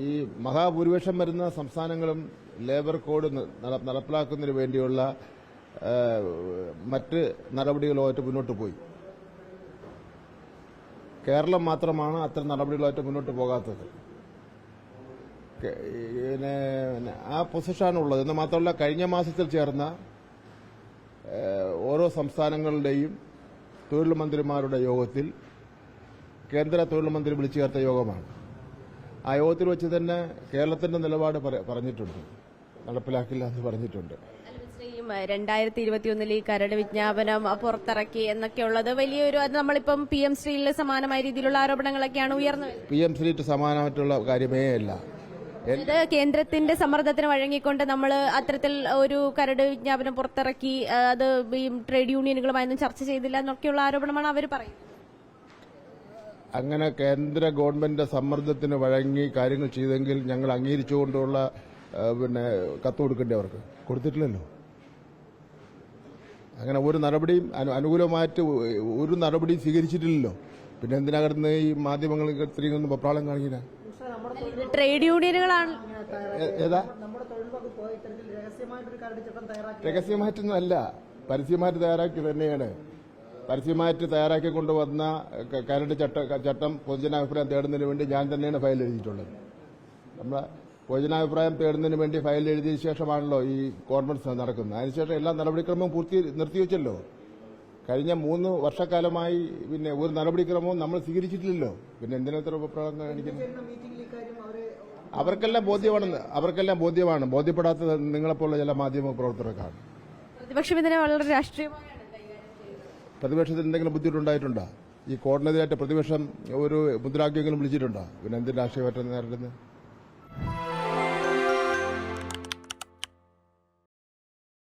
ഈ മഹാഭൂരിപക്ഷം വരുന്ന സംസ്ഥാനങ്ങളും ലേബർ കോഡ് നടപ്പിലാക്കുന്നതിന് വേണ്ടിയുള്ള മറ്റ് നടപടികളുമായിട്ട് മുന്നോട്ട് പോയി. കേരളം മാത്രമാണ് അത്തരം നടപടികളുമായിട്ട് മുന്നോട്ട് പോകാത്തത്. ആ പൊസിഷനാണുള്ളത്. എന്ന് മാത്രമല്ല, കഴിഞ്ഞ മാസത്തിൽ ചേർന്ന ഓരോ സംസ്ഥാനങ്ങളുടെയും തൊഴിൽ മന്ത്രിമാരുടെ യോഗത്തിൽ കേന്ദ്ര തൊഴിൽ മന്ത്രി വിളിച്ചു ചേർത്ത യോഗമാണ്. ആ യോഗത്തിൽ വെച്ച് തന്നെ കേരളത്തിന്റെ നിലപാട് പറഞ്ഞിട്ടുണ്ട്, നടപ്പിലാക്കില്ല എന്ന് പറഞ്ഞിട്ടുണ്ട്. 2021 ഈ കരട് വിജ്ഞാപനം പുറത്തിറക്കി എന്നൊക്കെയുള്ളത് വലിയൊരു, അത് നമ്മളിപ്പം PM ശ്രീയിൽ സമാനമായ രീതിയിലുള്ള ആരോപണങ്ങളൊക്കെയാണ് ഉയർന്നത്. PM ശ്രീക്ക് സമാനമായിട്ടുള്ള കാര്യമേ അല്ല. ഇത് കേന്ദ്രത്തിന്റെ സമ്മർദ്ദത്തിന് വഴങ്ങിക്കൊണ്ട് നമ്മൾ അത്തരത്തിൽ ഒരു കരട് വിജ്ഞാപനം പുറത്തിറക്കി, അത് ഈ ട്രേഡ് യൂണിയനുകളുമായൊന്നും ചർച്ച ചെയ്തില്ല എന്നൊക്കെയുള്ള ആരോപണമാണ് അവർ പറയുന്നത്. അങ്ങനെ കേന്ദ്ര ഗവൺമെന്റ് സമ്മർദ്ദത്തിന് വഴങ്ങി കാര്യങ്ങൾ ചെയ്തെങ്കിൽ ഞങ്ങൾ അംഗീകരിച്ചുകൊണ്ടുള്ള കത്ത് കൊടുക്കേണ്ടി അവർക്ക് കൊടുത്തിട്ടില്ലല്ലോ. അങ്ങനെ ഒരു നടപടിയും അനുകൂലമായിട്ട് ഒരു നടപടിയും സ്വീകരിച്ചിട്ടില്ലല്ലോ. പിന്നെ എന്തിനകർന്ന് ഈ മാധ്യമങ്ങൾ ഇത്രയും പപ്രാളം കാണിക്കില്ല. ട്രേഡ് യൂണിയനുകളാണ് ഏതാ രഹസ്യമായിട്ടൊന്നുമല്ല, പരസ്യമായിട്ട് തയ്യാറാക്കി തന്നെയാണ്. പരസ്യമായിട്ട് തയ്യാറാക്കി കൊണ്ടുവന്ന കരട് ചട്ടം പൊതുജനാഭിപ്രായം തേടുന്നതിന് വേണ്ടി ഞാൻ തന്നെയാണ് ഫയൽ എഴുതിയിട്ടുള്ളത്. നമ്മളെ പൊതുജനാഭിപ്രായം തേടുന്നതിന് വേണ്ടി ഫയൽ എഴുതിയ ശേഷമാണല്ലോ ഈ കോൺഫറൻസ് നടക്കുന്നത്. അതിനുശേഷം എല്ലാ നടപടിക്രമവും നിർത്തിവെച്ചല്ലോ. കഴിഞ്ഞ 3 വർഷക്കാലമായി പിന്നെ ഒരു നടപടിക്രമവും നമ്മൾ സ്വീകരിച്ചിട്ടില്ലല്ലോ. പിന്നെ എന്തിനെത്ര അഭിപ്രായം കാണിക്കുന്നത്? അവർക്കെല്ലാം ബോധ്യമാണ്. ബോധ്യപ്പെടാത്തത് നിങ്ങളെപ്പോലുള്ള ചില മാധ്യമ പ്രവർത്തകർക്കാണ്. പ്രതിപക്ഷം ഇതിനെ വളരെ രാഷ്ട്രീയമായാണ്. പ്രതിപക്ഷത്തിന് എന്തെങ്കിലും ബുദ്ധിമുട്ടുണ്ടായിട്ടുണ്ടോ? ഈ കോടതിയായിട്ട് പ്രതിപക്ഷം ഒരു മുദ്രാവാക്യങ്ങളും വിളിച്ചിട്ടുണ്ടോ? പിന്നെ എന്ത് രാഷ്ട്രീയമായിട്ട് നേരിടുന്നത്?